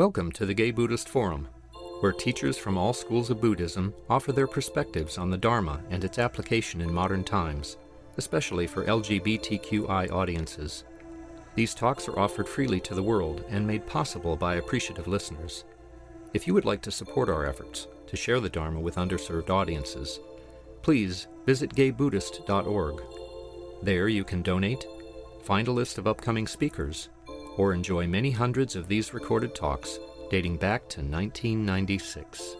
Welcome to the Gay Buddhist Forum, where teachers from all schools of Buddhism offer their perspectives on the Dharma and its application in modern times, especially for LGBTQI audiences. These talks are offered freely to the world and made possible by appreciative listeners. If you would like to support our efforts to share the Dharma with underserved audiences, please visit gaybuddhist.org. There you can donate, find a list of upcoming speakers, or enjoy many hundreds of these recorded talks dating back to 1996.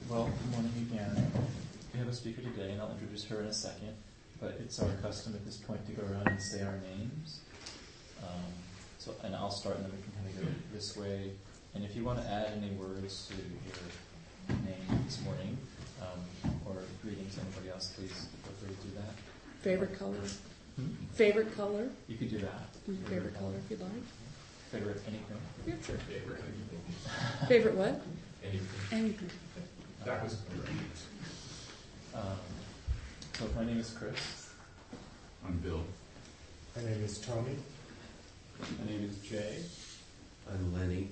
Well, good morning again. We have a speaker today, and I'll introduce her in a second, but it's our custom at this point to go around and say our names. And I'll start, and then we can kind of go this way. And if you want to add any words to your name this morning, or greetings to anybody else, please feel free to do that. Favorite color? Favorite color? You could do that. Favorite color if you'd like. Favorite anything? Yeah, sure. Favorite anything. Favorite what? Anything. Anything. That was great. So my name is Chris. I'm Bill. My name is Tony. My name is Jay. I'm Lenny.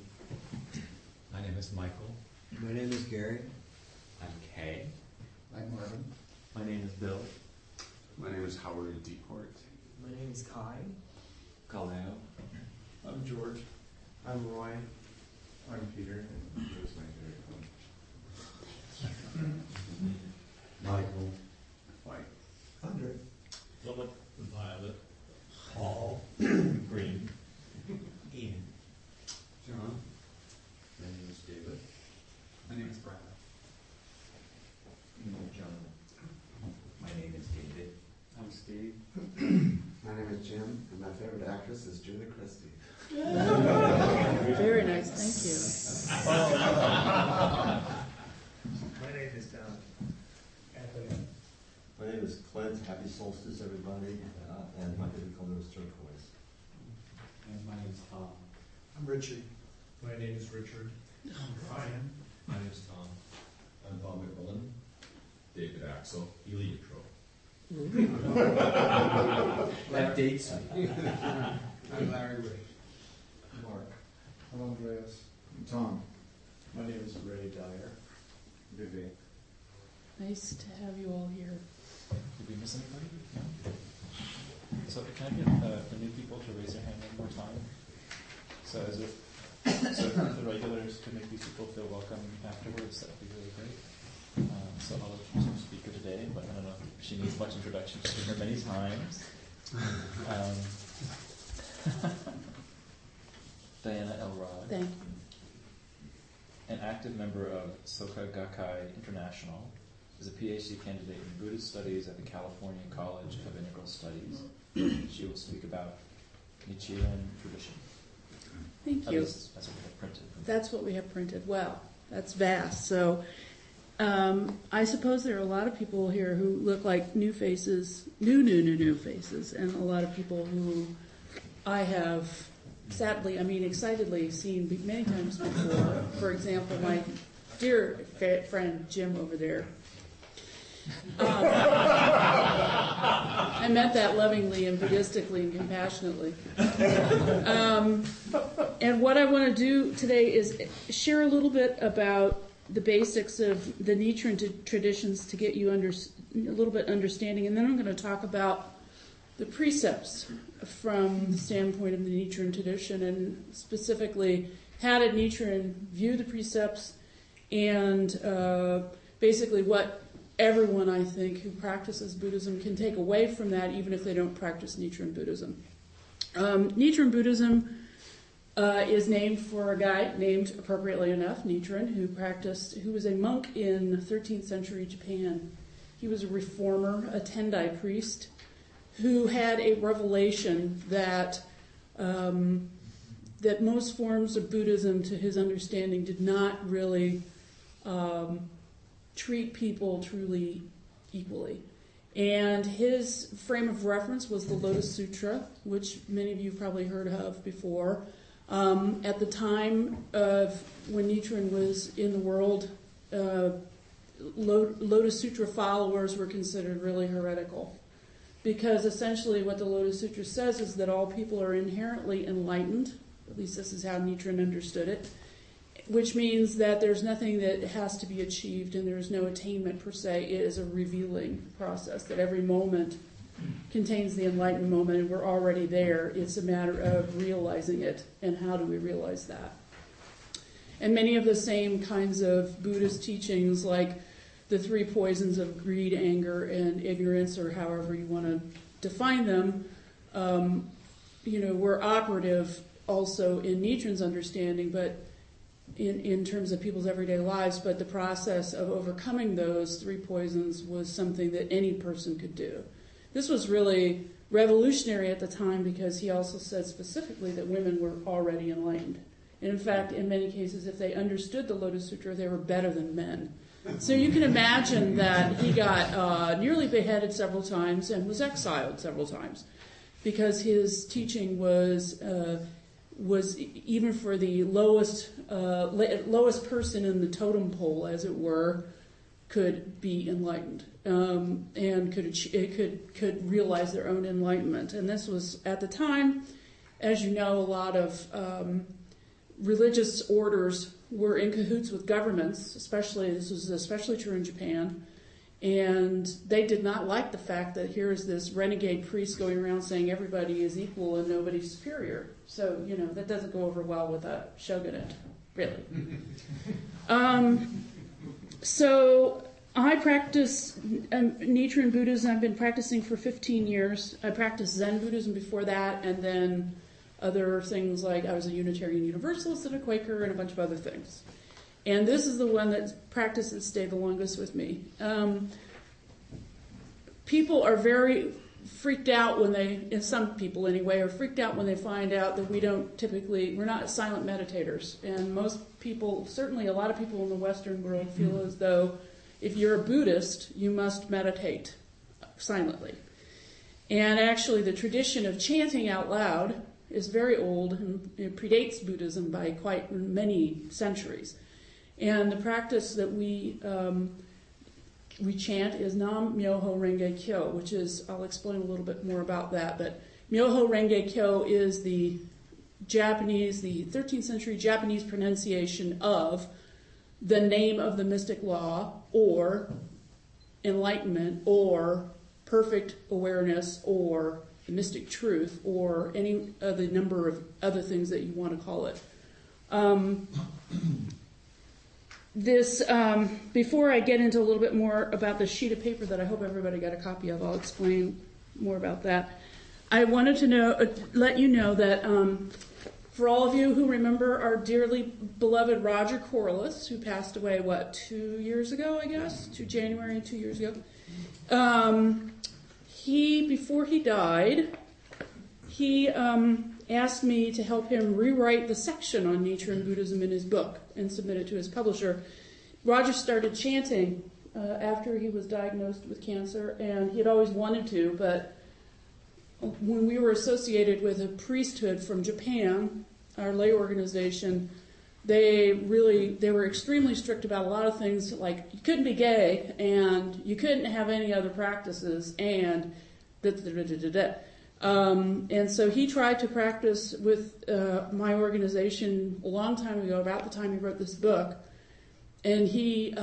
My name is Michael. My name is Gary. I'm Kay. I'm Marvin. My name is Bill. My name is Howard Deport. My name is Kai. Kaleo. I'm George. I'm Roy. I'm Peter, and here's my favorite one. Michael. White. Andre. Philip. Violet. Paul. Green. Ian. John. My name is David. My name is Brad. John. My name is David. I'm Steve. My name is Jim, and my favorite actress is Julie Christie. Very nice, thank you. My name is Don. Anthony. My name is Clint. Happy solstice, everybody. And my favorite color is turquoise. And my name is Tom. I'm Richard. My name is Richard. I'm Brian. My name is Tom. I'm Bob McMillan. David Axel. Eliotro. That dates me. I'm Larry Ray. Mark. I'm Andreas. I'm Tom. My name is Ray Dyer. Vivi. Nice to have you all here. Did we miss anybody? No? So can I get the new people to raise their hand one more time? So if the regulars could make these people feel welcome afterwards, that would be really great. So I'll introduce our speaker today, but I don't know if she needs much introduction. She's been here many times. Diana Elrod. Thank you. An active member of Soka Gakkai International, is a PhD candidate in Buddhist Studies at the California College of Integral Studies. She will speak about Nichiren tradition. Thank you. That's what we have printed. That's what we have printed. Wow, that's vast. So I suppose there are a lot of people here who look like new faces, new faces, and a lot of people who I have excitedly seen many times before. For example, my dear friend Jim over there. I meant that lovingly and Buddhistically and compassionately. And what I want to do today is share a little bit about the basics of the Nichiren traditions to get you a little bit understanding, and then I'm going to talk about the precepts from the standpoint of the Nichiren tradition, and specifically how did Nichiren view the precepts, and basically what everyone, I think, who practices Buddhism can take away from that, even if they don't practice Nichiren Buddhism. Nichiren Buddhism is named for a guy named, appropriately enough, Nichiren, who was a monk in 13th century Japan. He was a reformer, a Tendai priest, who had a revelation that that most forms of Buddhism, to his understanding, did not really treat people truly equally. And his frame of reference was the Lotus Sutra, which many of you have probably heard of before. At the time of when Nichiren was in the world, Lotus Sutra followers were considered really heretical. because essentially what the Lotus Sutra says is that all people are inherently enlightened. At least this is how Nichiren understood it, which means that there's nothing that has to be achieved and there's no attainment per se. It is a revealing process, that every moment contains the enlightened moment and we're already there. It's a matter of realizing it, and how do we realize that? And many of the same kinds of Buddhist teachings, like the 3 poisons of greed, anger, and ignorance, or however you want to define them, were operative also in Nichiren's understanding, but in terms of people's everyday lives. But the process of overcoming those 3 poisons was something that any person could do. This was really revolutionary at the time, because he also said specifically that women were already enlightened. And in fact, in many cases, if they understood the Lotus Sutra, they were better than men. So you can imagine that he got nearly beheaded several times and was exiled several times, because his teaching was even for the lowest person in the totem pole, as it were, could be enlightened, and could realize their own enlightenment. And this was, at the time, as you know, a lot of religious orders were in cahoots with governments. This was especially true in Japan. And they did not like the fact that here is this renegade priest going around saying everybody is equal and nobody's superior. So, that doesn't go over well with a shogunate, really. So I practice Nichiren Buddhism. I've been practicing for 15 years. I practiced Zen Buddhism before that, and then other things like I was a Unitarian Universalist and a Quaker and a bunch of other things. And this is the one that practice that stayed the longest with me. People are very freaked out some people anyway, are freaked out when they find out that we're not silent meditators. And most people, certainly a lot of people in the Western world, feel as though if you're a Buddhist, you must meditate silently. And actually the tradition of chanting out loud is very old, and it predates Buddhism by quite many centuries. And the practice that we chant is Nam Myoho Renge Kyo, which is, I'll explain a little bit more about that, but Myoho Renge Kyo is the 13th century Japanese pronunciation of the name of the mystic law, or enlightenment, or perfect awareness, or the mystic truth, or any of the number of other things that you want to call it. Before I get into a little bit more about the sheet of paper that I hope everybody got a copy of, I'll explain more about that. I wanted to let you know that for all of you who remember our dearly beloved Roger Corliss, who passed away, 2 years ago, I guess? January 2 years ago. Before he died, he asked me to help him rewrite the section on Nichiren Buddhism in his book and submit it to his publisher. Roger started chanting after he was diagnosed with cancer, and he had always wanted to, but when we were associated with a priesthood from Japan, our lay organization, they were extremely strict about a lot of things, like you couldn't be gay, and you couldn't have any other practices, and and so he tried to practice with my organization a long time ago, about the time he wrote this book, and he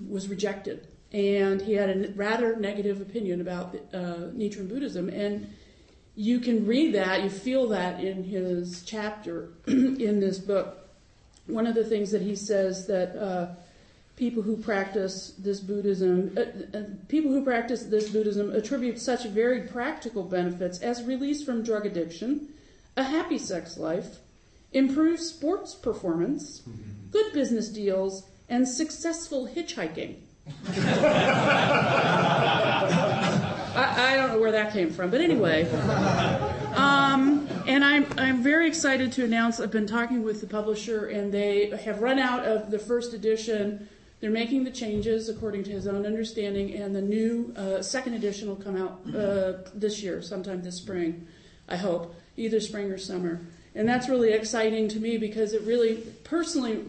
was rejected. And he had a rather negative opinion about Nichiren Buddhism. And you can read that, you feel that in his chapter in this book. One of the things that he says that people who practice this Buddhism attribute such very practical benefits as release from drug addiction, a happy sex life, improved sports performance, good business deals, and successful hitchhiking. I don't know where that came from, but anyway. And I'm very excited to announce I've been talking with the publisher, and they have run out of the first edition. They're making the changes according to his own understanding, and the new second edition will come out this year, sometime this spring, I hope, either spring or summer. And that's really exciting to me, because it really personally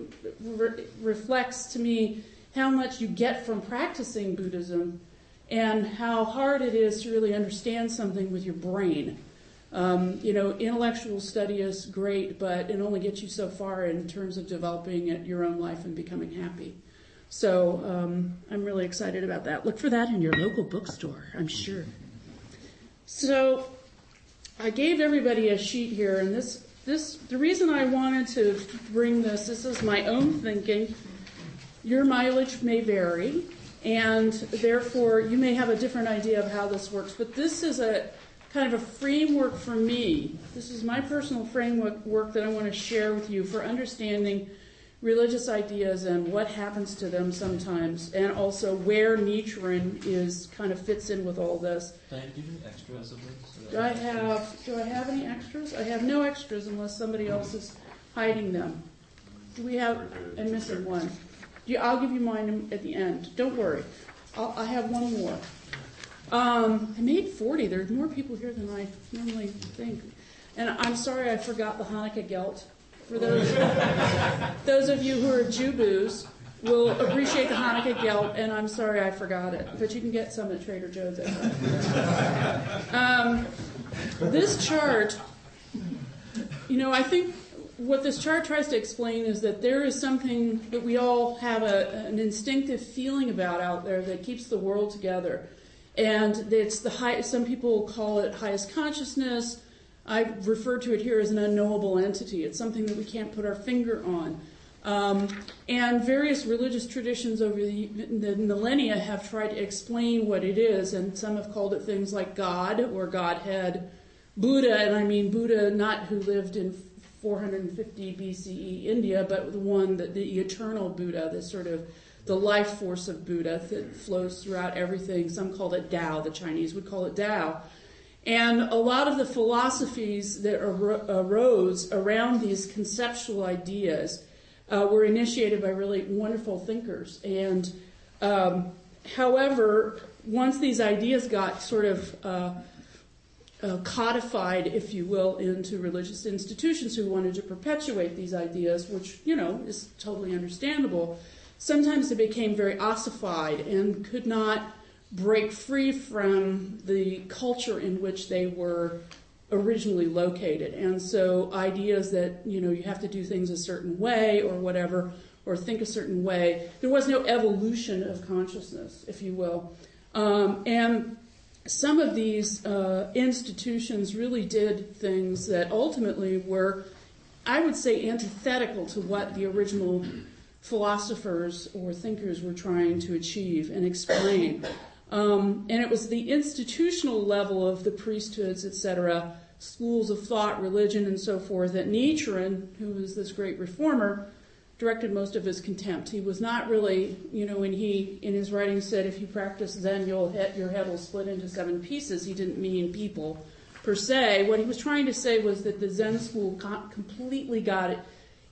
reflects to me how much you get from practicing Buddhism, and how hard it is to really understand something with your brain. Intellectual study is great, but it only gets you so far in terms of developing your own life and becoming happy. So I'm really excited about that. Look for that in your local bookstore, I'm sure. So I gave everybody a sheet here, and the reason I wanted to bring this is my own thinking. Your mileage may vary, and therefore you may have a different idea of how this works, but this is a kind of a framework for me. This is my personal framework that I want to share with you for understanding religious ideas and what happens to them sometimes, and also where Nichiren kind of fits in with all this. Diane, do you have any extras of this? Do I have any extras? I have no extras unless somebody else is hiding them. Do we have? I'm missing one. I'll give you mine at the end. Don't worry. I have one more. I made 40. There's more people here than I normally think. And I'm sorry I forgot the Hanukkah gelt. For those of you who are Jew-boos will appreciate the Hanukkah gelt, and I'm sorry I forgot it. But you can get some at Trader Joe's. This chart, I think what this chart tries to explain is that there is something that we all have an instinctive feeling about out there that keeps the world together. And it's some people call it highest consciousness. I refer to it here as an unknowable entity. It's something that we can't put our finger on. And various religious traditions over the millennia have tried to explain what it is, and some have called it things like God or Godhead, Buddha, and I mean Buddha not who lived in 450 BCE India, but the eternal Buddha, the life force of Buddha that flows throughout everything. Some called it Tao. The Chinese would call it Tao. And a lot of the philosophies that arose around these conceptual ideas were initiated by really wonderful thinkers. And however, once these ideas got sort of codified, if you will, into religious institutions who wanted to perpetuate these ideas, which, is totally understandable, sometimes they became very ossified and could not break free from the culture in which they were originally located. And so ideas that, you have to do things a certain way or whatever, or think a certain way, there was no evolution of consciousness, if you will. And some of these institutions really did things that ultimately were, I would say, antithetical to what the original philosophers or thinkers were trying to achieve and explain. And it was the institutional level of the priesthoods, etc., schools of thought, religion, and so forth, that Nichiren, who was this great reformer, directed most of his contempt. He was not really, when he, in his writings, said, if you practice Zen, your head will split into 7 pieces, he didn't mean people per se. What he was trying to say was that the Zen school completely got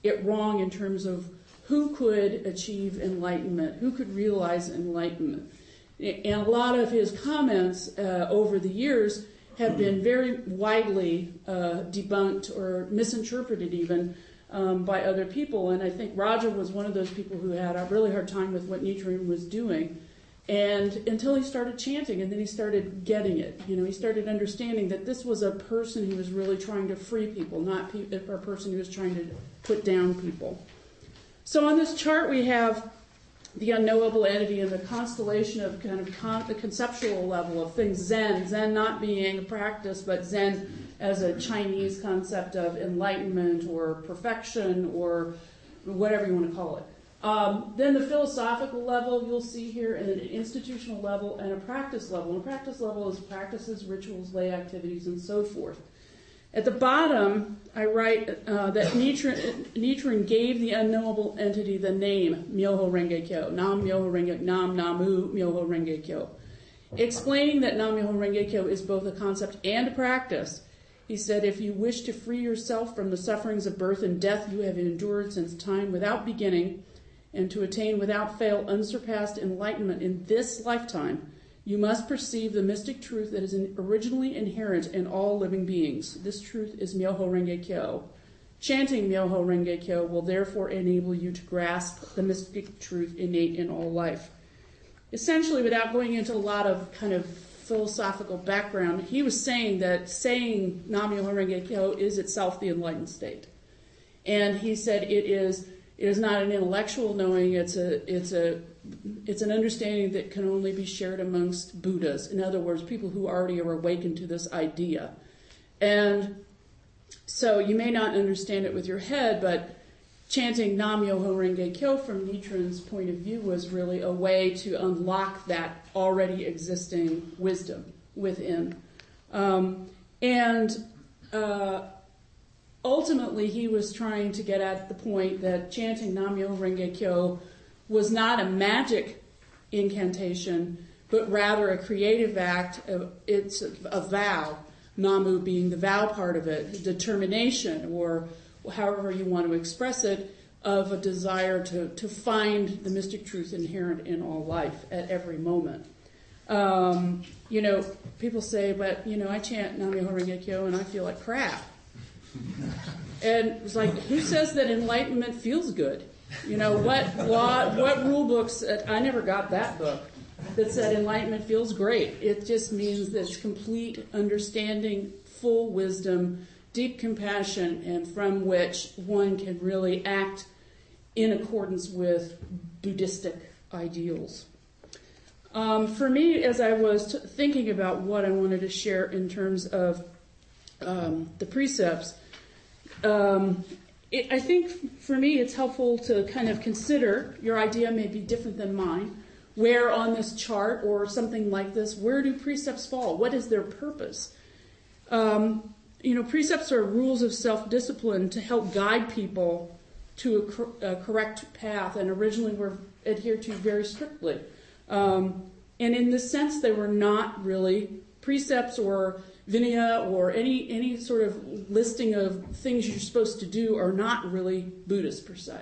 it wrong in terms of who could achieve enlightenment, who could realize enlightenment. And a lot of his comments over the years have been very widely debunked or misinterpreted even by other people. And I think Roger was one of those people who had a really hard time with what Nichiren was doing. And until he started chanting, and then he started getting it. He started understanding that this was a person who was really trying to free people, not a person who was trying to put down people. So on this chart we have the unknowable entity and the constellation of kind of the conceptual level of things. Zen not being a practice, but Zen as a Chinese concept of enlightenment or perfection or whatever you want to call it. Then the philosophical level you'll see here, and an institutional level, and a practice level. And a practice level is practices, rituals, lay activities, and so forth. At the bottom, I write that Nichiren gave the unknowable entity the name Myoho Renge Kyo, Nam Myoho Renge, Nam Namu Myoho Renge Kyo, explaining that Nam Myoho Renge Kyo is both a concept and a practice. He said, if you wish to free yourself from the sufferings of birth and death you have endured since time without beginning, and to attain without fail unsurpassed enlightenment in this lifetime, you must perceive the mystic truth that is originally inherent in all living beings. This truth is Myoho Renge Kyo. Chanting Myoho Renge Kyo will therefore enable you to grasp the mystic truth innate in all life. essentially, without going into a lot of kind of philosophical background, he was saying that saying Nam-myoho Renge Kyo is itself the enlightened state. And he said it is not an intellectual knowing, it's an understanding that can only be shared amongst Buddhas. In other words, people who already are awakened to this idea. And so you may not understand it with your head, but chanting Nam-myoho Renge Kyo from Nichiren's point of view was really a way to unlock that already existing wisdom within. Ultimately, he was trying to get at the point that chanting Nam-myoho Renge Kyo was not a magic incantation, but rather a creative act. It's a vow, Namu being the vow part of it, determination, or however you want to express it, of a desire to find the mystic truth inherent in all life at every moment. People say, but, I chant Nam-myoho Renge Kyo and I feel like crap. And it's like, who says that enlightenment feels good? What rule books, I never got that book that said enlightenment feels great. It just means that it's complete understanding, full wisdom, deep compassion, and from which one can really act in accordance with Buddhistic ideals. For me, as I was thinking about what I wanted to share in terms of the precepts, I think for me it's helpful to kind of consider, your idea may be different than mine, where on this chart or something like this, where do precepts fall? What is their purpose? Precepts are rules of self-discipline to help guide people to a correct path, and originally were adhered to very strictly. And in this sense, they were not really precepts or vinaya or any sort of listing of things you're supposed to do are not really Buddhist per se.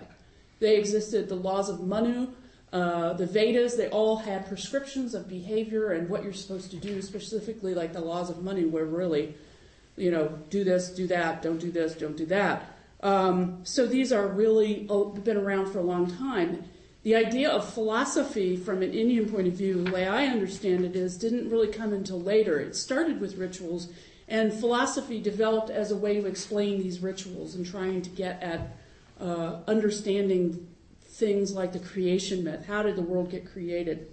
They existed, the laws of Manu, the Vedas, they all had prescriptions of behavior and what you're supposed to do, specifically like the laws of Manu were really, do this, do that, don't do this, don't do that. So these are really been around for a long time. The idea of philosophy from an Indian point of view, the way I understand it is, didn't really come until later. It started with rituals, and philosophy developed as a way to explain these rituals and trying to get at understanding things like the creation myth. How did the world get created?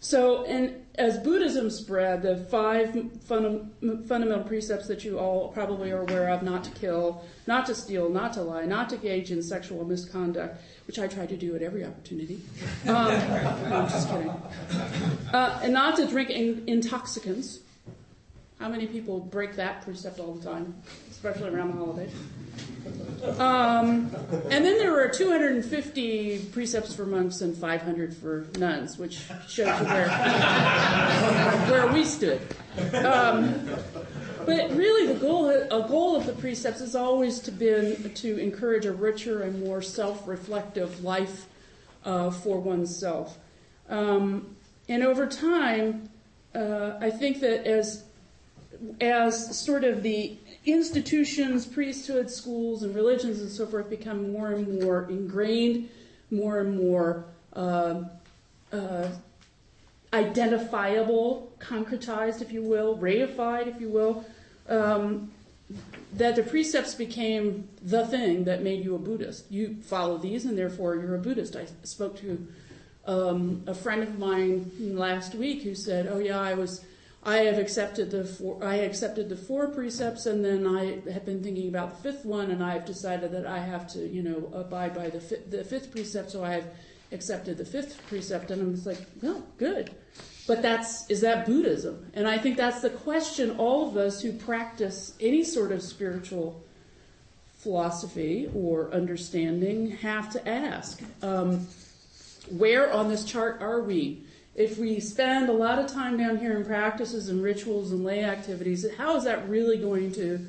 So, and as Buddhism spread, the 5 fundamental precepts that you all probably are aware of: not to kill, not to steal, not to lie, not to engage in sexual misconduct, which I try to do at every opportunity. No, I'm just kidding. And not to drink intoxicants. How many people break that precept all the time, especially around the holidays? And then there were 250 precepts for monks and 500 for nuns, which shows you where we stood. But really, a goal of the precepts has always been to encourage a richer and more self-reflective life for oneself. And over time, I think that as sort of the institutions, priesthoods, schools, and religions and so forth become more and more ingrained, more and more identifiable, concretized, if you will, reified, if you will, that the precepts became the thing that made you a Buddhist. You follow these, and therefore you're a Buddhist. I spoke to a friend of mine last week who said, "Oh yeah, I have accepted the 4 precepts, and then I have been thinking about the 5th one, and I've decided that I have to, abide by the 5th precept, so I have accepted the 5th precept." And I'm just like, well, good. But is that Buddhism? And I think that's the question all of us who practice any sort of spiritual philosophy or understanding have to ask. Where on this chart are we? If we spend a lot of time down here in practices and rituals and lay activities, how is that really going to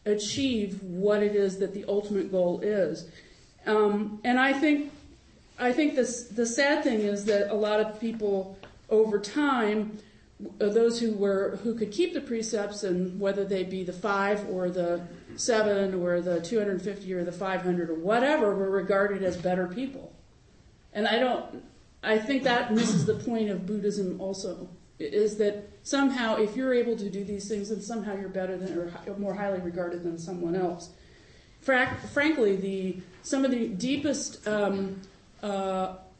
achieve what it is that the ultimate goal is? And I think the sad thing is that a lot of people over time, those who could keep the precepts, and whether they be the 5 or the 7 or the 250 or the 500 or whatever, were regarded as better people. And I think that misses the point of Buddhism also, is that somehow if you're able to do these things, then somehow you're better than or more highly regarded than someone else. Frankly, some of the deepest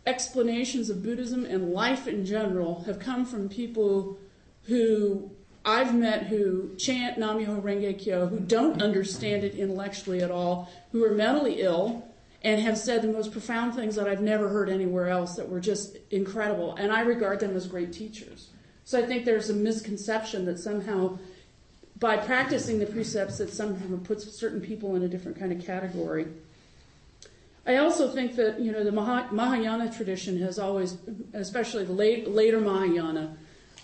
explanations of Buddhism and life in general have come from people who I've met who chant Nam-myoho Renge Kyo, who don't understand it intellectually at all, who are mentally ill, and have said the most profound things that I've never heard anywhere else that were just incredible. And I regard them as great teachers. So I think there's a misconception that somehow, by practicing the precepts, that somehow puts certain people in a different kind of category. I also think that, the Mahayana tradition has always, especially the later Mahayana,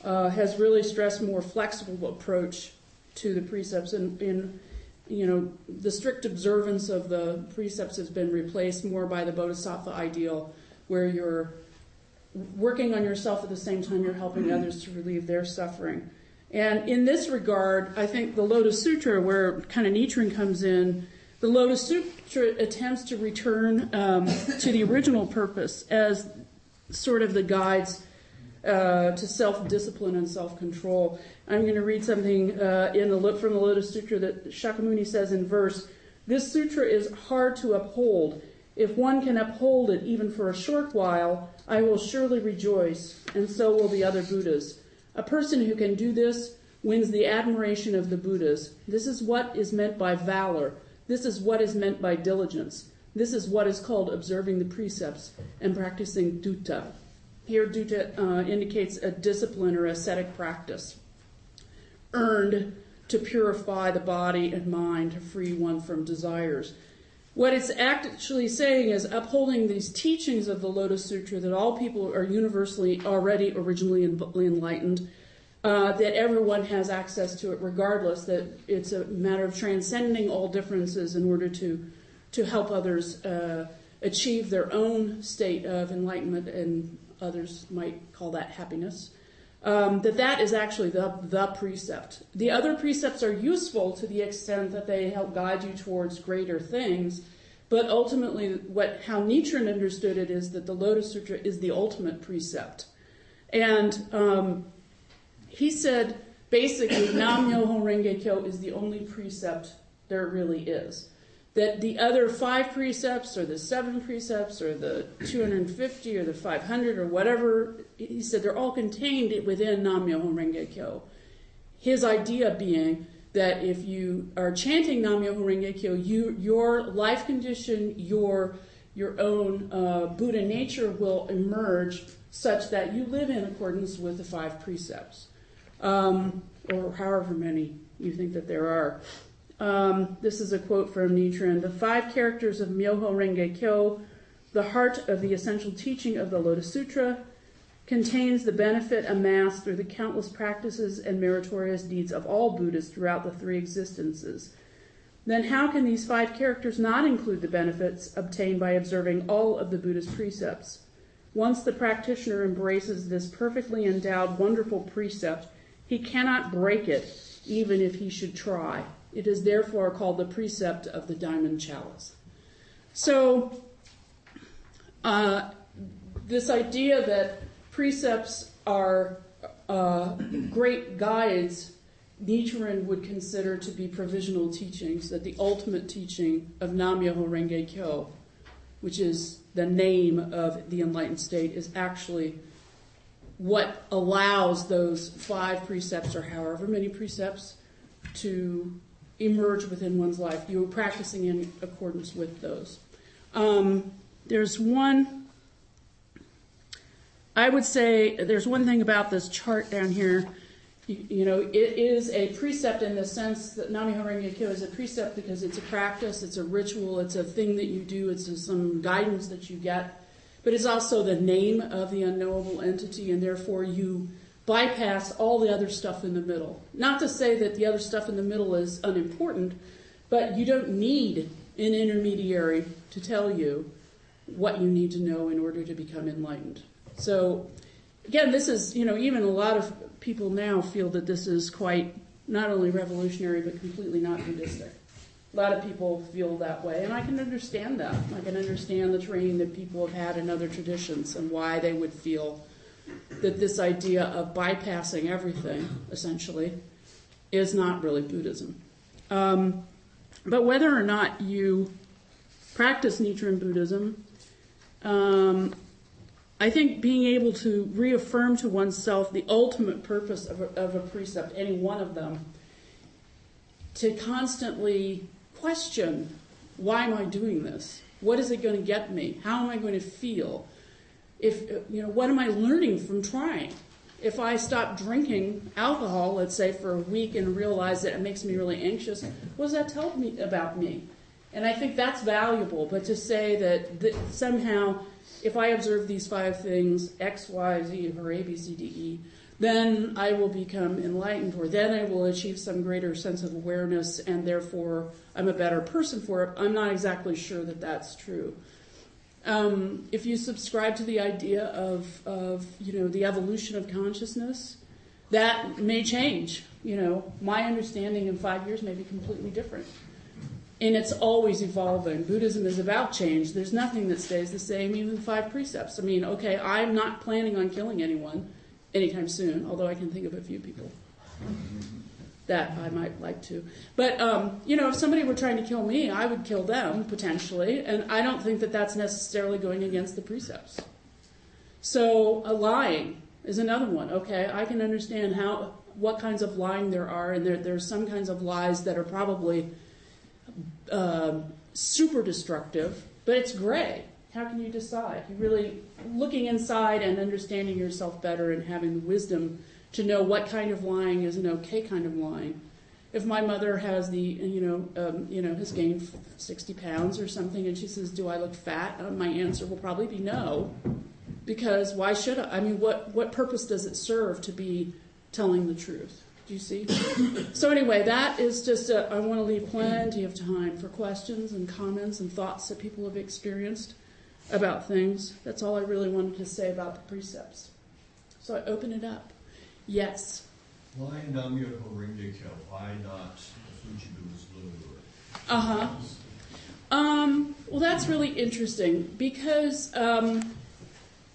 has really stressed more flexible approach to the precepts, and the strict observance of the precepts has been replaced more by the Bodhisattva ideal, where you're working on yourself at the same time you're helping others to relieve their suffering. And in this regard, I think the Lotus Sutra, where kind of Nichiren comes in, the Lotus Sutra attempts to return to the original purpose as sort of the guides to self-discipline and self-control. I'm going to read something from the Lotus Sutra that Shakyamuni says in verse. This sutra is hard to uphold. If one can uphold it even for a short while, I will surely rejoice, and so will the other Buddhas. A person who can do this wins the admiration of the Buddhas. This is what is meant by valor. This is what is meant by diligence. This is what is called observing the precepts and practicing dutta. Here, dutta indicates a discipline or ascetic practice, earned to purify the body and mind, to free one from desires. What it's actually saying is upholding these teachings of the Lotus Sutra, that all people are universally already originally enlightened, that everyone has access to it regardless, that it's a matter of transcending all differences in order to help others achieve their own state of enlightenment, and others might call that happiness. That is actually the precept. The other precepts are useful to the extent that they help guide you towards greater things, but ultimately how Nichiren understood it is that the Lotus Sutra is the ultimate precept. And he said, basically, Nam-myoho Renge Kyo is the only precept there really is. That the other 5 precepts, or the 7 precepts, or the 250, or the 500, or whatever, he said they're all contained within Nam-myoho Renge Kyo. His idea being that if you are chanting Nam-myoho Renge Kyo, your life condition, your own Buddha nature will emerge such that you live in accordance with the 5 precepts, or however many you think that there are. This is a quote from Nichiren. The 5 characters of Myoho Renge Kyo, the heart of the essential teaching of the Lotus Sutra, contains the benefit amassed through the countless practices and meritorious deeds of all Buddhists throughout the 3 existences. Then how can these 5 characters not include the benefits obtained by observing all of the Buddha's precepts? Once the practitioner embraces this perfectly endowed, wonderful precept, he cannot break it, even if he should try. It is therefore called the precept of the diamond chalice. So, this idea that precepts are great guides, Nichiren would consider to be provisional teachings, that the ultimate teaching of Nam-myoho Renge Kyo, which is the name of the enlightened state, is actually what allows those 5 precepts, or however many precepts, to emerge within one's life. You are practicing in accordance with those. There's one thing about this chart down here. It is a precept in the sense that Nam-myoho Renge Kyo is a precept because it's a practice, it's a ritual, it's a thing that you do, it's some guidance that you get. But it's also the name of the unknowable entity, and therefore you bypass all the other stuff in the middle. Not to say that the other stuff in the middle is unimportant, but you don't need an intermediary to tell you what you need to know in order to become enlightened. So, again, this is, even a lot of people now feel that this is quite not only revolutionary, but completely not Buddhistic. A lot of people feel that way, and I can understand that. I can understand the training that people have had in other traditions and why they would feel that this idea of bypassing everything, essentially, is not really Buddhism. But whether or not you practice Nichiren Buddhism, I think being able to reaffirm to oneself the ultimate purpose of a precept, any one of them, to constantly question, why am I doing this? What is it going to get me? How am I going to feel? What am I learning from trying? If I stop drinking alcohol, let's say, for a week and realize that it makes me really anxious, what does that tell me about me? And I think that's valuable. But to say that somehow, if I observe these 5 things, X, Y, Z, or A, B, C, D, E, then I will become enlightened, or then I will achieve some greater sense of awareness, and therefore I'm a better person for it. I'm not exactly sure that that's true. If you subscribe to the idea of the evolution of consciousness, that may change. My understanding in 5 years may be completely different. And it's always evolving. Buddhism is about change. There's nothing that stays the same, even 5 precepts. I'm not planning on killing anyone anytime soon, although I can think of a few people that I might like to. But, if somebody were trying to kill me, I would kill them, potentially, and I don't think that that's necessarily going against the precepts. So, lying is another one. Okay, I can understand what kinds of lying there are, and there's some kinds of lies that are probably super destructive, but it's gray. How can you decide? You really looking inside and understanding yourself better and having the wisdom to know what kind of lying is an okay kind of lying. If my mother has has gained 60 pounds or something, and she says, "Do I look fat?" My answer will probably be no, because why should I? What purpose does it serve to be telling the truth? Do you see? So anyway, that is just I want to leave plenty of time for questions and comments and thoughts that people have experienced about things. That's all I really wanted to say about the precepts. So I open it up. Yes? Why Nam-myoho Renge-kyo? Why not Fujibu's Lord? Well, that's really interesting because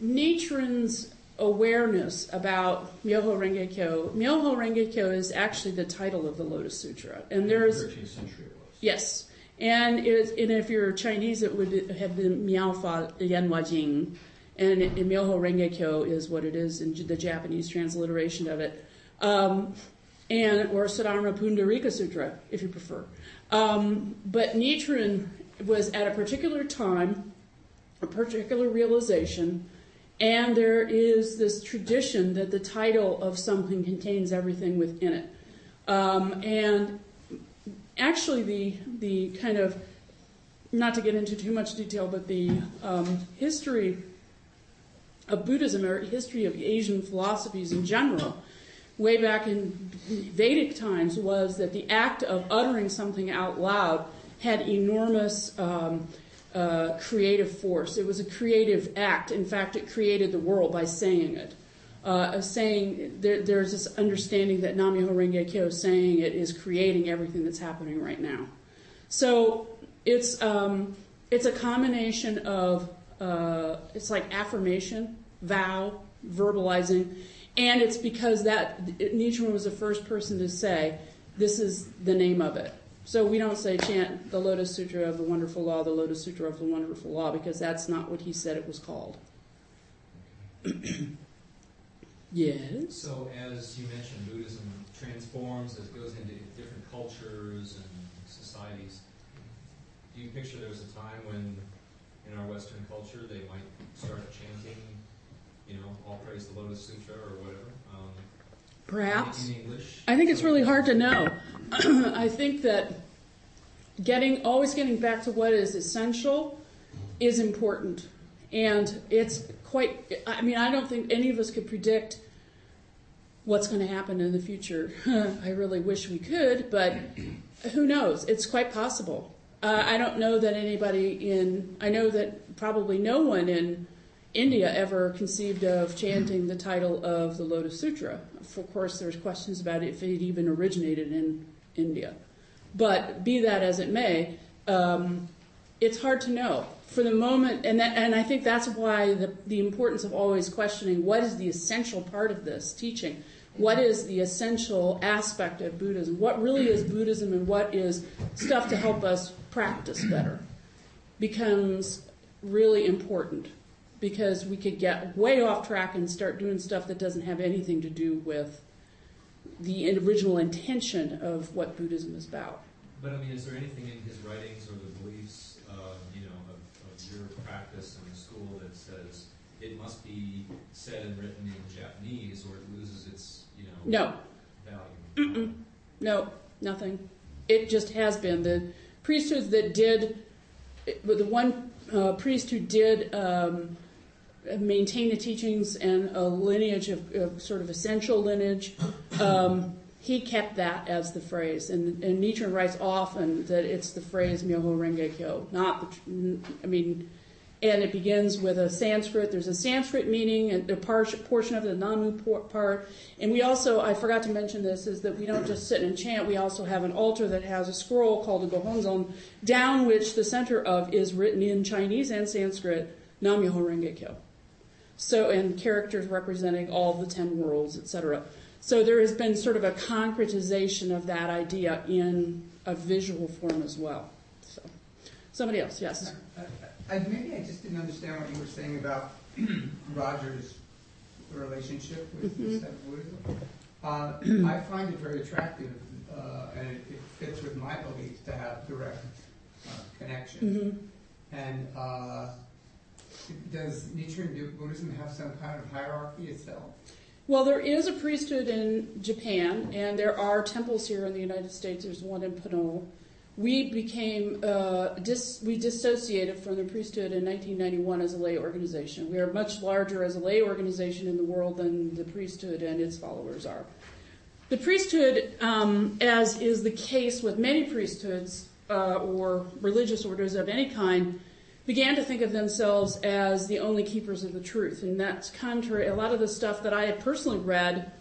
Nichiren's awareness about Myoho Renge-kyo is actually the title of the Lotus Sutra. And there's 13th century it was. Yes. And if you're Chinese, it would have been Miaofa Yanhua Jing. And Myoho Renge-kyo is what it is in the Japanese transliteration of it. Or Saddharma Pundarika Sutra, if you prefer. But Nichiren was at a particular time, a particular realization, and there is this tradition that the title of something contains everything within it. And actually the kind of, not to get into too much detail, but the history of Buddhism, or history of Asian philosophies in general, way back in Vedic times, was that the act of uttering something out loud had enormous creative force. It was a creative act. In fact, it created the world by saying it. There's this understanding that Nam-myoho Renge-kyo, saying it, is creating everything that's happening right now. So it's a combination of it's like affirmation, vow, verbalizing, and it's because Nichiren was the first person to say, this is the name of it. So we don't say chant the Lotus Sutra of the Wonderful Law, the Lotus Sutra of the Wonderful Law, because that's not what he said it was called. Yes? So as you mentioned, Buddhism transforms as it goes into different cultures and societies. Do you picture there was a time when in our Western culture they might start chanting, all praise the Lotus Sutra or whatever? Perhaps. In English? I think it's really hard to know. I think that always getting back to what is essential is important. And it's I don't think any of us could predict what's going to happen in the future. I really wish we could, but who knows? It's quite possible. I don't know that I know that probably no one in India ever conceived of chanting the title of the Lotus Sutra. Of course, there's questions about if it even originated in India. But be that as it may, it's hard to know. For the moment, and I think that's why the importance of always questioning what is the essential part of this teaching. What is the essential aspect of Buddhism? What really is Buddhism and what is stuff to help us practice better becomes really important, because we could get way off track and start doing stuff that doesn't have anything to do with the original intention of what Buddhism is about. But I mean, is there anything in his writings or the beliefs, of your practice in the school that says it must be said and written in Japanese, or it loses its, No. value? No, nothing. It just has been. The priesthoods that did, the one priest who did maintain the teachings and a lineage of sort of essential lineage, he kept that as the phrase. And Nichiren writes often that it's the phrase Myoho Renge Kyo, and it begins with a Sanskrit. There's a Sanskrit meaning, and a portion of the Namu part. And we also, I forgot to mention this, is that we don't just sit and chant. We also have an altar that has a scroll called a Gohonzon, down which the center of is written in Chinese and Sanskrit, Nam Myoho Renge Kyo. So, and characters representing all the 10 worlds, etc. So there has been sort of a concretization of that idea in a visual form as well. So, somebody else, yes. Maybe I just didn't understand what you were saying about Roger's relationship with the Zen Buddhism. I find it very attractive, and it fits with my belief to have direct connection. And does Nichiren Buddhism have some kind of hierarchy itself? Well, there is a priesthood in Japan, and there are temples here in the United States. There's one in Pano. We became, we dissociated from the priesthood in 1991 as a lay organization. We are much larger as a lay organization in the world than the priesthood and its followers are. The priesthood, as is the case with many priesthoods or religious orders of any kind, began to think of themselves as the only keepers of the truth. And that's contrary. A lot of the stuff that I had personally read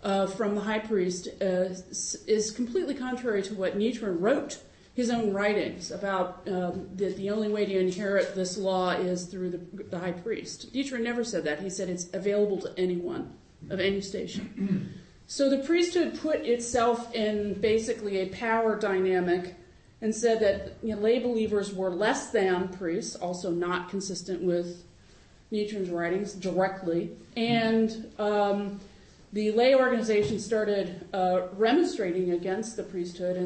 from the high priest is completely contrary to what Nichiren wrote, his own writings about that the only way to inherit this law is through the high priest. Nichiren never said that. He said it's available to anyone of any station. So the priesthood put itself in basically a power dynamic and said that lay believers were less than priests, also not consistent with Nichiren's writings directly. And the lay organization started remonstrating against the priesthood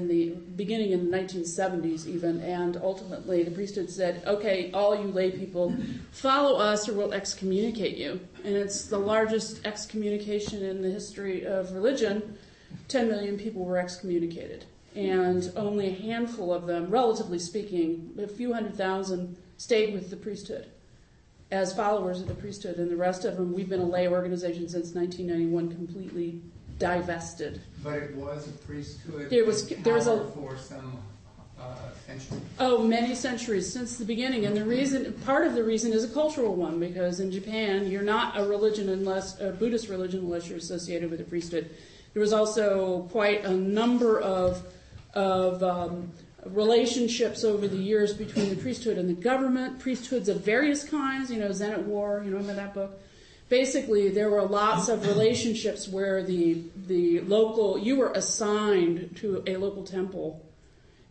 beginning in the 1970s even, and ultimately the priesthood said, okay, all you lay people, follow us or we'll excommunicate you. And it's the largest excommunication in the history of religion. 10 million people were excommunicated. And only a handful of them, relatively speaking, a few 100,000, stayed with the priesthood as followers of the priesthood, and the rest of them, we've been a lay organization since 1991, completely divested. But it was a priesthood there was for some centuries. Oh, many centuries since the beginning, and part of the reason is a cultural one, because in Japan, you're not a Buddhist religion unless you're associated with a priesthood. There was also quite a number of relationships over the years between the priesthood and the government, priesthoods of various kinds, Zen at War, remember that book? Basically, there were lots of relationships where the local, you were assigned to a local temple,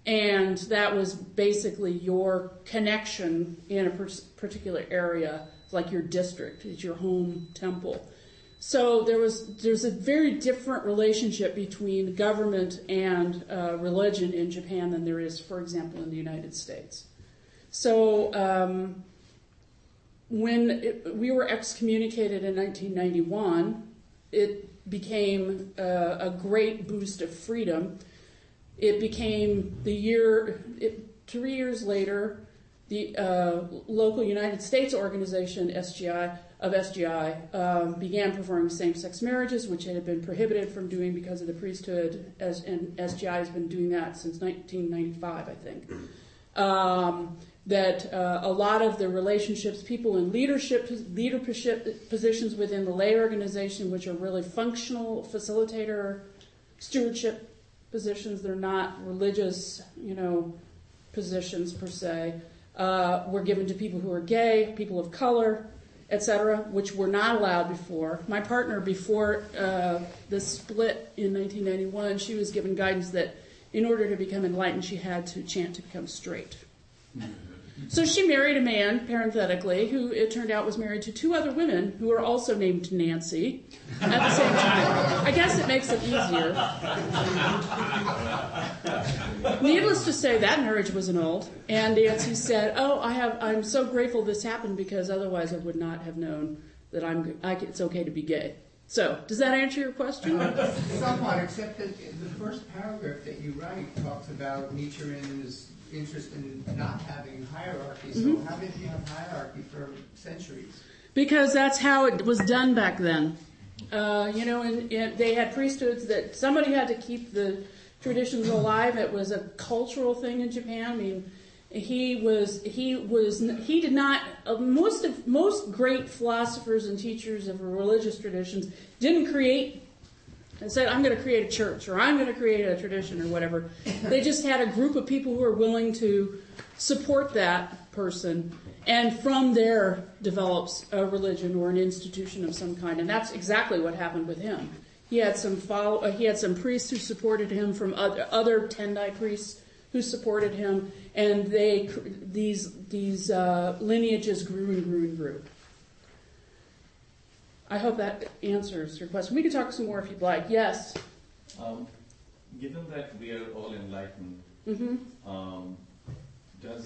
and that was basically your connection in a particular area, like your district, it's your home temple. So there's a very different relationship between government and religion in Japan than there is, for example, in the United States. So when we were excommunicated in 1991, it became a great boost of freedom. It became 3 years later, the local United States organization, SGI, began performing same-sex marriages, which it had been prohibited from doing because of the priesthood, and SGI has been doing that since 1995, I think. A lot of the relationships, people in leadership positions within the lay organization, which are really functional, facilitator, stewardship positions. They're not religious, positions per se. Were given to people who are gay, people of color, etc., which were not allowed before. My partner, before the split in 1991, she was given guidance that in order to become enlightened, she had to chant to become straight. So she married a man, parenthetically, who it turned out was married to 2 other women who were also named Nancy at the same time. I guess it makes it easier. Needless to say, that marriage was annulled, and Nancy said, I'm so grateful this happened because otherwise I would not have known that it's okay to be gay. So, does that answer your question? Somewhat, except that the first paragraph that you write talks about Nichiren's interest in not having hierarchy. So how did you have hierarchy for centuries? Because that's how it was done back then. And they had priesthoods that somebody had to keep the traditions alive. It was a cultural thing in Japan. I mean, most great philosophers and teachers of religious traditions didn't create and said, I'm going to create a church, or I'm going to create a tradition, or whatever. They just had a group of people who were willing to support that person, and from there develops a religion or an institution of some kind. And that's exactly what happened with him. He had some priests who supported him, from other Tendai priests who supported him, and these lineages grew and grew and grew. I hope that answers your question. We can talk some more if you'd like. Yes? Given that we are all enlightened, does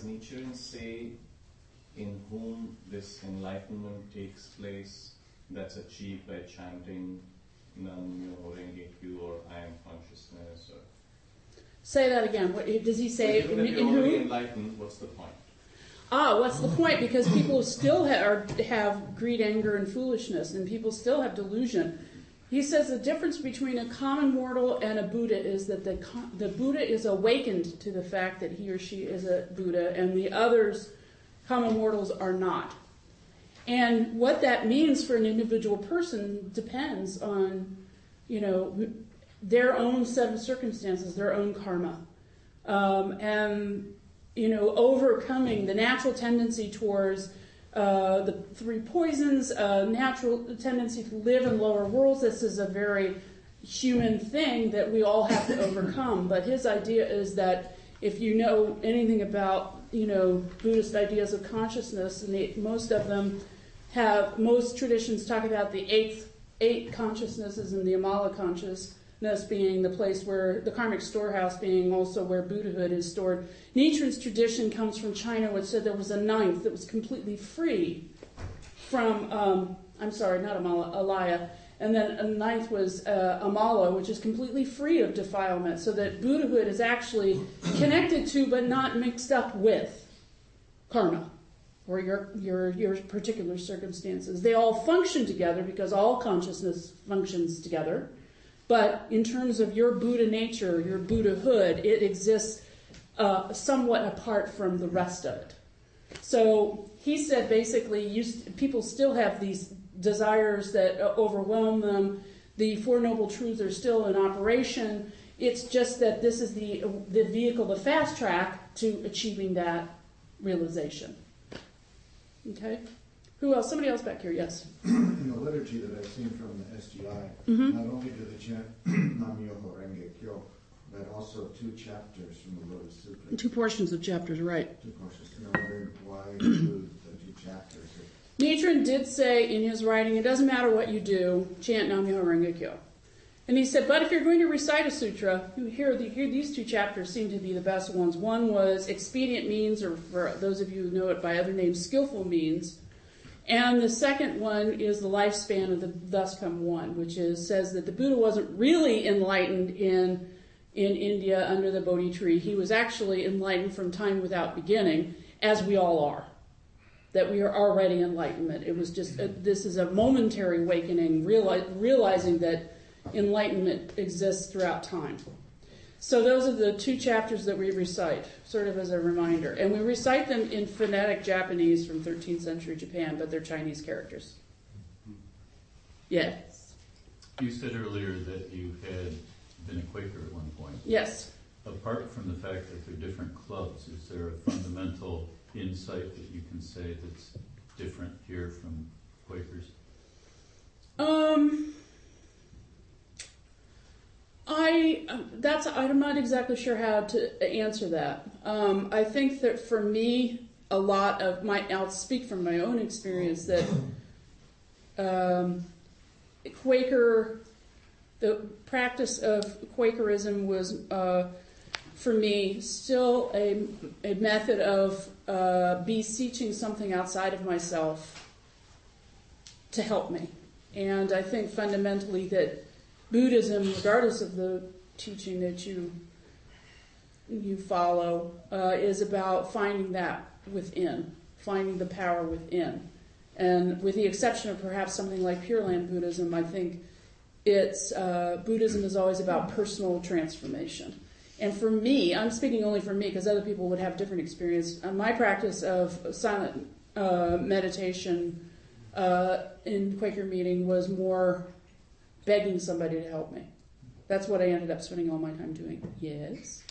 Nichiren say in whom this enlightenment takes place that's achieved by chanting Nam-myoho Renge-kyo or I am consciousness? Or say that again. What does he say? Given that you're already enlightened, what's the point? What's the point? Because people still have greed, anger, and foolishness, and people still have delusion. He says the difference between a common mortal and a Buddha is that the Buddha is awakened to the fact that he or she is a Buddha, and the others, common mortals, are not. And what that means for an individual person depends on, their own set of circumstances, their own karma, and overcoming the natural tendency towards the 3 poisons, natural tendency to live in lower worlds. This is a very human thing that we all have to overcome. But his idea is that if you know anything about, Buddhist ideas of consciousness, and most traditions talk about the eight consciousnesses and the Amala consciousness being the place where the karmic storehouse being also where Buddhahood is stored. Nichiren's tradition comes from China, which said there was a 9th that was completely free from, Alaya, and then a 9th was Amala, which is completely free of defilement, so that Buddhahood is actually connected to but not mixed up with karma or your particular circumstances. They all function together because all consciousness functions together. But in terms of your Buddha nature, your Buddhahood, it exists somewhat apart from the rest of it. So he said basically people still have these desires that overwhelm them. The Four Noble Truths are still in operation. It's just that this is the vehicle, the fast track to achieving that realization. Okay? Who else? Somebody else back here, yes. In the liturgy that I've seen from the SGI, not only do they chant Nam-myoho Renge-kyo, but also 2 chapters from the Lotus Sutra. 2 portions of chapters, right. 2 portions. And I wondered why include the 2 chapters. Nichiren did say in his writing, it doesn't matter what you do, chant Nam-myoho Renge-kyo. And he said, but if you're going to recite a sutra, here these 2 chapters seem to be the best ones. One was expedient means, or for those of you who know it by other names, skillful means. And the second one is the lifespan of the Thus Come One, which says that the Buddha wasn't really enlightened in India under the Bodhi tree. He was actually enlightened from time without beginning, as we all are. That we are already enlightenment. It was just, this is a momentary awakening, realizing that enlightenment exists throughout time. So those are the 2 chapters that we recite, sort of as a reminder. And we recite them in phonetic Japanese from 13th century Japan, but they're Chinese characters. Yes? You said earlier that you had been a Quaker at one point. Yes. Apart from the fact that they're different clubs, is there a fundamental insight that you can say that's different here from Quakers? I'm not exactly sure how to answer that. I think that for me, I'll speak from my own experience that the practice of Quakerism was, for me, still a method of beseeching something outside of myself to help me. And I think fundamentally that Buddhism, regardless of the teaching that you follow, is about finding that within, finding the power within. And with the exception of perhaps something like Pure Land Buddhism, I think Buddhism is always about personal transformation. And for me, I'm speaking only for me because other people would have different experience. My practice of silent meditation in Quaker meeting was more begging somebody to help me. That's what I ended up spending all my time doing. Yes?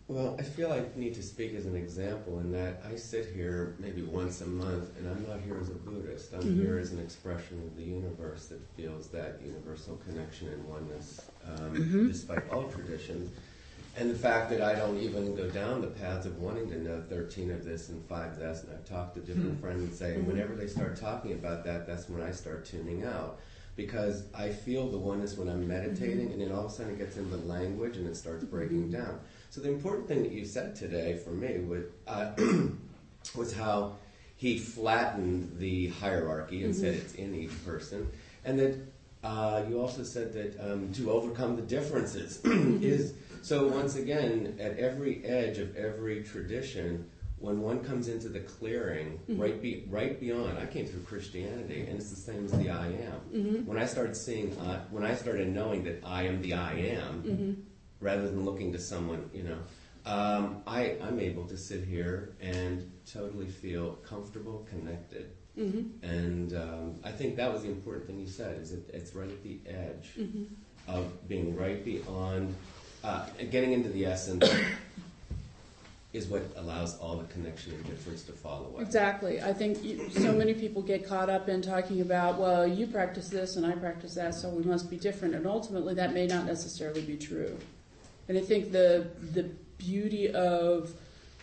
Well, I feel I need to speak as an example in that I sit here maybe once a month, and I'm not here as a Buddhist. I'm here as an expression of the universe that feels that universal connection and oneness, despite all traditions. And the fact that I don't even go down the paths of wanting to know 13 of this and 5 of that, and I've talked to different friends and say, whenever they start talking about that, that's when I start tuning out. Because I feel the oneness when I'm meditating, and then all of a sudden it gets into language and it starts breaking down. So the important thing that you said today for me was how he flattened the hierarchy and said it's in each person. And that you also said that to overcome the differences is... So once again, at every edge of every tradition, when one comes into the clearing, right beyond, I came through Christianity, and it's the same as the I am. When I started knowing that I am the I am, rather than looking to someone, I'm able to sit here and totally feel comfortable, connected. And I think that was the important thing you said, is that it's right at the edge of being right beyond, getting into the essence is what allows all the connection and difference to fall away. Exactly. I think so many people get caught up in talking about, well, you practice this and I practice that, so we must be different. And ultimately, that may not necessarily be true. And I think the beauty of,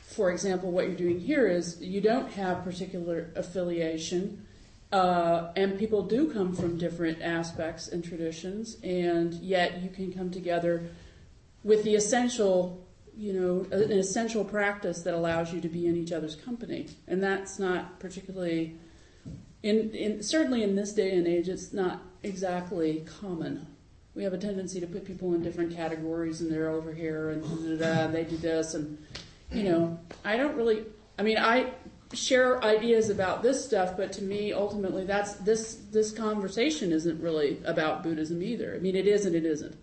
for example, what you're doing here is you don't have particular affiliation, and people do come from different aspects and traditions, and yet you can come together with the essential, an essential practice that allows you to be in each other's company. And that's not particularly, certainly in this day and age, it's not exactly common. We have a tendency to put people in different categories, and they're over here, and they do this, and, I share ideas about this stuff, but to me, ultimately, that's this conversation isn't really about Buddhism either. I mean, it is and it isn't.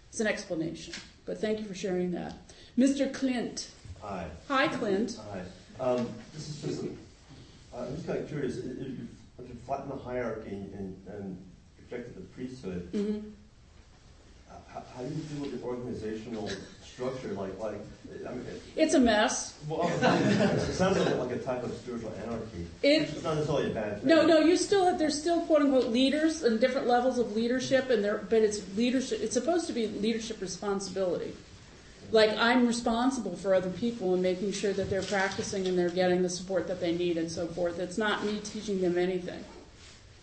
It's an explanation. But thank you for sharing that. Mr. Clint. Hi. Hi, Clint. Hi. This is just, I'm just kind of curious, if you flatten the hierarchy and rejected the priesthood, how do you deal with the organizational structure? It's a mess. Well, it sounds like a type of spiritual anarchy. It's not necessarily a bad thing. No, there's still quote unquote leaders and different levels of leadership, but it's leadership. It's supposed to be leadership responsibility. Like, I'm responsible for other people and making sure that they're practicing and they're getting the support that they need and so forth. It's not me teaching them anything.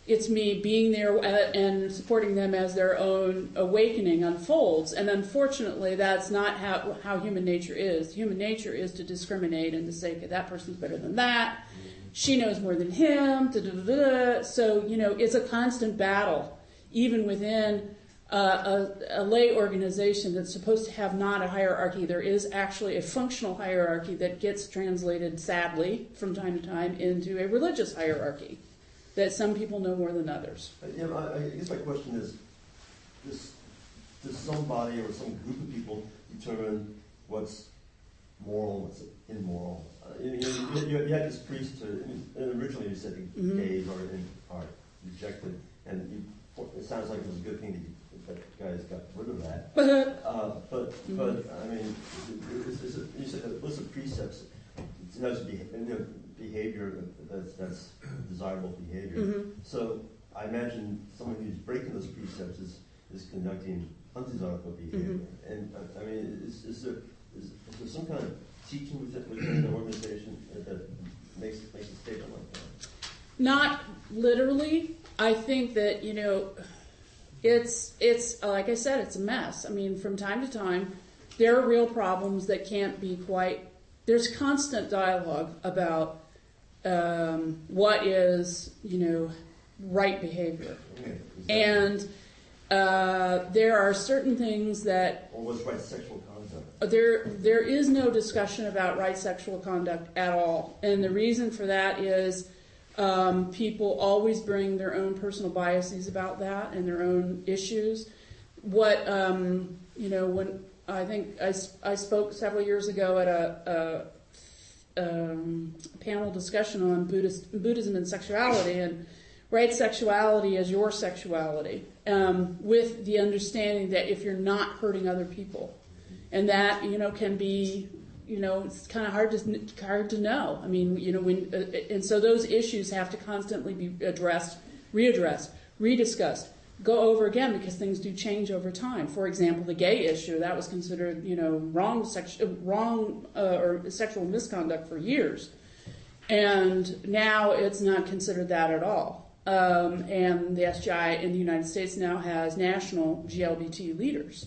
It's me being there and supporting them as their own awakening unfolds. And unfortunately, that's not how human nature is. Human nature is to discriminate and to say, okay, that person's better than that. She knows more than him. So, it's a constant battle, even within a lay organization that's supposed to have not a hierarchy. There is actually a functional hierarchy that gets translated, sadly, from time to time, into a religious hierarchy that some people know more than others. I guess my question is, does somebody or some group of people determine what's moral and what's immoral? You had this priesthood, and originally you said gays are rejected, and it sounds like it was a good thing that that guys got rid of that. But I mean, you said a list of precepts. It's not just behavior that's desirable behavior. Mm-hmm. So I imagine someone who's breaking those precepts is conducting undesirable behavior. Mm-hmm. And I mean, is there some kind of teaching within the organization that makes a statement like that? Not literally. I think that, it's like I said, it's a mess. I mean, from time to time, there are real problems that can't be quite. There's constant dialogue about what is, right behavior, and there are certain things that. Or what's right sexual conduct? There is no discussion about right sexual conduct at all, and the reason for that is. People always bring their own personal biases about that and their own issues. When I think I spoke several years ago at a panel discussion on Buddhism and sexuality, and right sexuality is your sexuality, with the understanding that if you're not hurting other people, and that can be. It's kind of hard to know. I mean, and so those issues have to constantly be addressed, readdressed, rediscussed, go over again because things do change over time. For example, the gay issue that was considered, wrong or sexual misconduct for years, and now it's not considered that at all. And the SGI in the United States now has national GLBT leaders,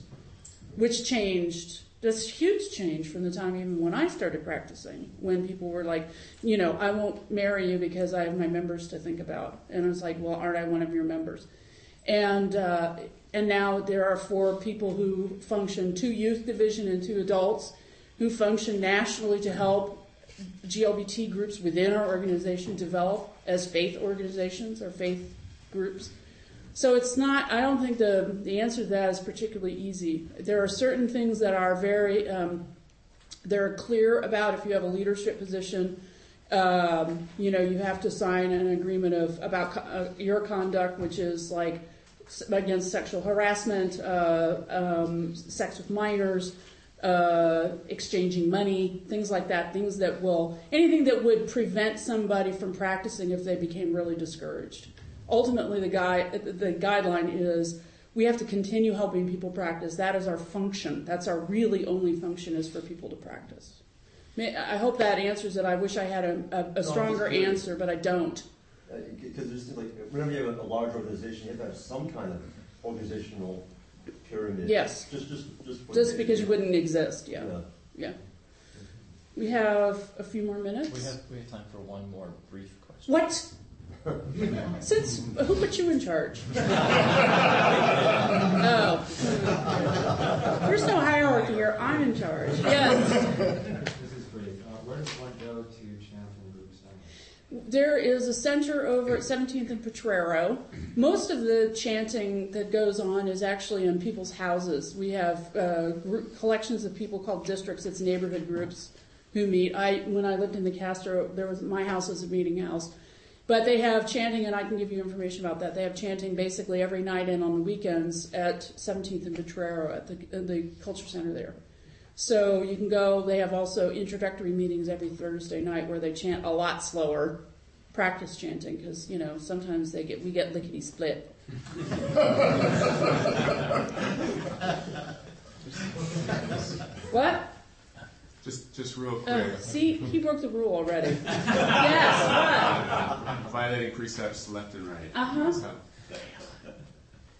which changed. That's a huge change from the time even when I started practicing, when people were like, I won't marry you because I have my members to think about. And I was like, well, aren't I one of your members? And now there are 4 people who function, 2 youth division and 2 adults, who function nationally to help GLBT groups within our organization develop as faith organizations or faith groups. So it's not, I don't think the answer to that is particularly easy. There are certain things that are very, they're clear about if you have a leadership position, you have to sign an agreement about your conduct, which is like against sexual harassment, sex with minors, exchanging money, things like that, anything that would prevent somebody from practicing if they became really discouraged. Ultimately, the guideline is we have to continue helping people practice. That is our function. That's our really only function, is for people to practice. I hope that answers it. I wish I had a stronger answer, but I don't. Because there's like, whenever you have a large organization, you have to have some kind of organizational pyramid. Yes. Just because you wouldn't exist. Yeah. We have a few more minutes. We have time for one more brief question. What? Who put you in charge? Oh. There's no hierarchy here. I'm in charge. Yes. This is brief. Where does one go to chant in groups? There is a center over at 17th and Potrero. Most of the chanting that goes on is actually in people's houses. We have collections of people called districts. It's neighborhood groups who meet. When I lived in the Castro, my house was a meeting house. But they have chanting, and I can give you information about that. They have chanting basically every night and on the weekends at 17th and Potrero at the Culture Center there. So you can go. They have also introductory meetings every Thursday night where they chant a lot slower, practice chanting, because sometimes we get lickety split. What? Just real quick. See, he broke the rule already. Yes, what? Violating precepts left and right. Uh-huh. So,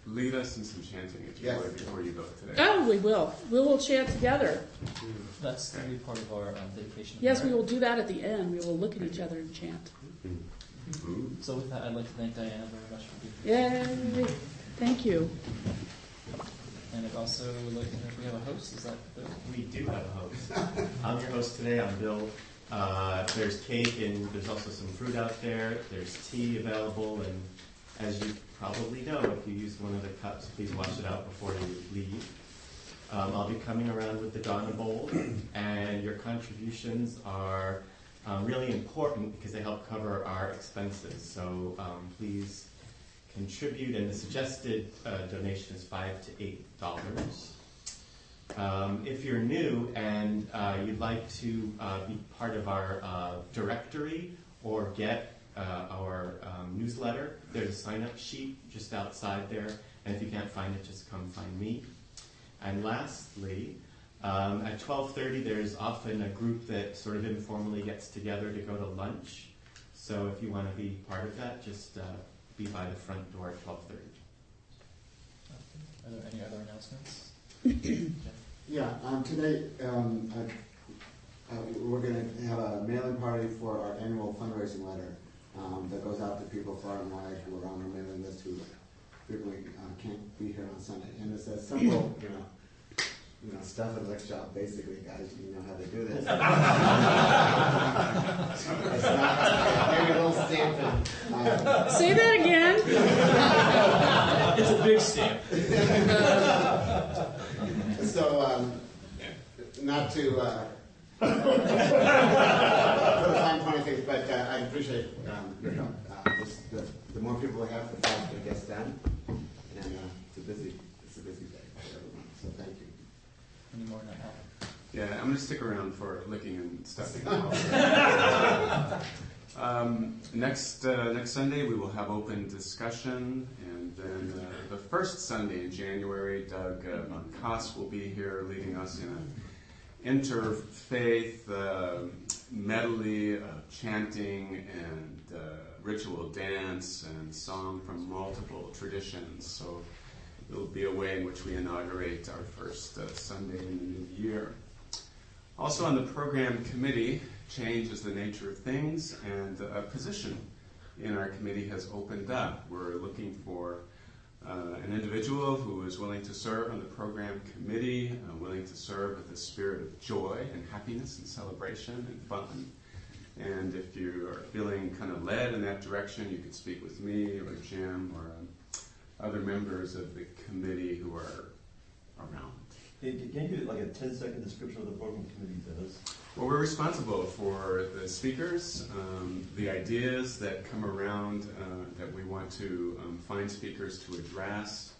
lead us in some chanting if you would before you go today. Oh, we will. We will chant together. That's going to be part of our dedication. Yes, we will do that at the end. We will look at each other and chant. So with that, I'd like to thank Diana very much for being here. Yay! Thank you. And I'd also like to know if we have a host. Is that Bill? We do have a host. I'm your host today. I'm Bill. There's cake and there's also some fruit out there. There's tea available, and as you probably know, if you use one of the cups, please wash it out before you leave. I'll be coming around with the Dana bowl, and your contributions are really important because they help cover our expenses. So please contribute, and the suggested donation is $5 to $8. If you're new and you'd like to be part of our directory or get our newsletter, there's a sign-up sheet just outside there, and if you can't find it, just come find me. And lastly, at 12:30, there's often a group that sort of informally gets together to go to lunch. So if you want to be part of that, just be by the front door at 12:30. Are there any other announcements? Yeah, today we're going to have a mailing party for our annual fundraising letter that goes out to people far and wide who are on our mailing list who frequently can't be here on Sunday. And it's a simple, stuff and lick job, basically, guys. You know how to do this. It's not maybe a little stamping. Say that again. It's a big stamp. So, not to put a fine point on things, but I appreciate your help. The more people we have, the faster it gets done. And it's a busy day for everyone. So thank you. Any more now? Yeah, I'm going to stick around for licking and stuffing. Next Sunday we will have open discussion, and then the first Sunday in January, Doug Moncoss will be here leading us in an interfaith medley of chanting and ritual dance and song from multiple traditions. So it will be a way in which we inaugurate our first Sunday in the new year. Also on the program committee, change is the nature of things, and a position in our committee has opened up. We're looking for an individual who is willing to serve on the program committee, willing to serve with a spirit of joy and happiness and celebration and fun. And if you are feeling kind of led in that direction, you could speak with me or Jim or other members of the committee who are around. Hey, can you give like a 10-second description of the program committee does? Well, we're responsible for the speakers, the ideas that come around that we want to find speakers to address.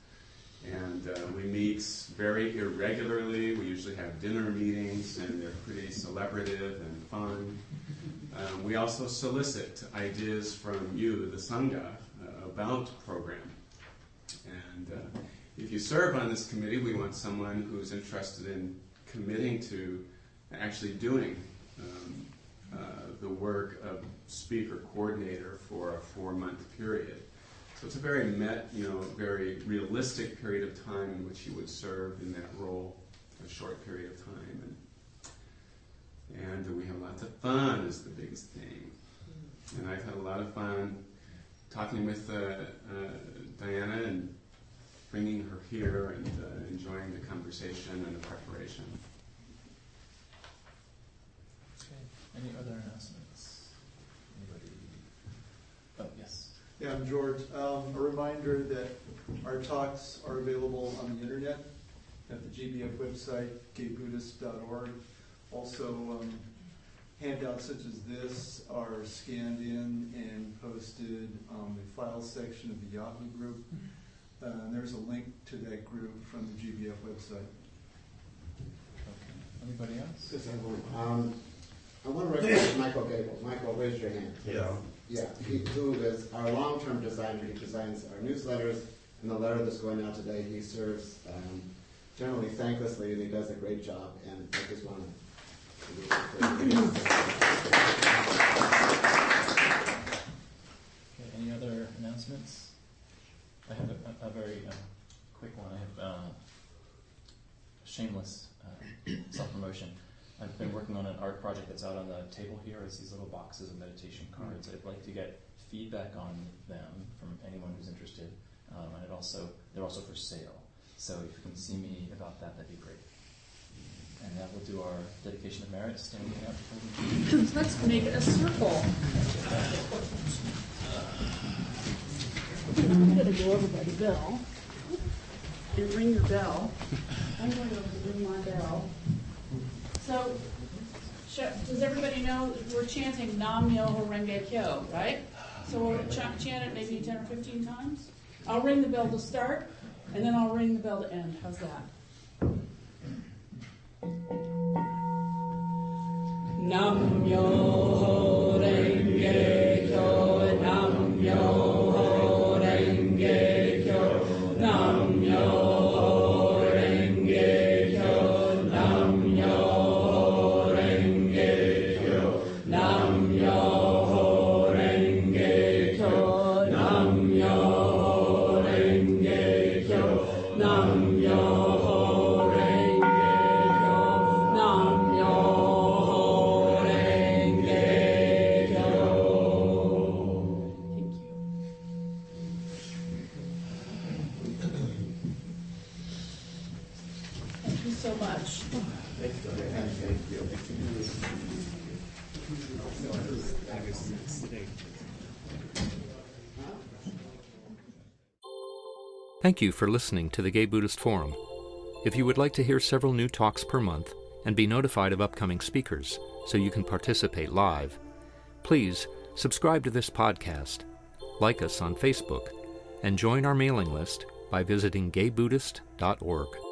And we meet very irregularly. We usually have dinner meetings, and they're pretty celebrative and fun. We also solicit ideas from you, the Sangha, about program. And if you serve on this committee, we want someone who's interested in committing to actually doing the work of speaker coordinator for a 4-month period. So it's a very very realistic period of time in which you would serve in that role, a short period of time. And we have lots of fun is the biggest thing. And I've had a lot of fun talking with Diana and bringing her here and enjoying the conversation and the preparation. Okay. Any other announcements? Anybody? Oh, yes. Yeah, I'm George. A reminder that our talks are available on the internet at the GBF website, gaybuddhist.org. Also, handouts such as this are scanned in and posted on the files section of the Yahoo group. And there's a link to that group from the GBF website. Okay. Anybody else? Yes, I want to recognize Michael Gable. Michael, raise your hand. Yeah. Yeah, who is our long-term designer. He designs our newsletters, and the letter that's going out today, he serves generally thanklessly, and he does a great job. And I just want to. Okay. Any other announcements? I have a very quick one. I have shameless self-promotion. I've been working on an art project that's out on the table here. It's these little boxes of meditation cards. I'd like to get feedback on them from anyone who's interested. And they're also for sale. So if you can see me about that, that'd be great. And that will do our dedication of merit, standing out. Let's make it a circle. I'm going to go over by the bell and ring your bell. I'm going over to ring my bell. So, does everybody know we're chanting Nam Myoho Renge Kyo, right? So we'll chant it maybe 10 or 15 times? I'll ring the bell to start, and then I'll ring the bell to end. How's that? Nam yo renge kyo, nam yo renge kyo, nam yo renge kyo, nam yo renge kyo, nam yo renge kyo, nam yo renge kyo, nam yo renge kyo, nam yo so much. Thank you for listening to the Gay Buddhist Forum. If you would like to hear several new talks per month and be notified of upcoming speakers so you can participate live, please subscribe to this podcast, like us on Facebook, and join our mailing list by visiting gaybuddhist.org.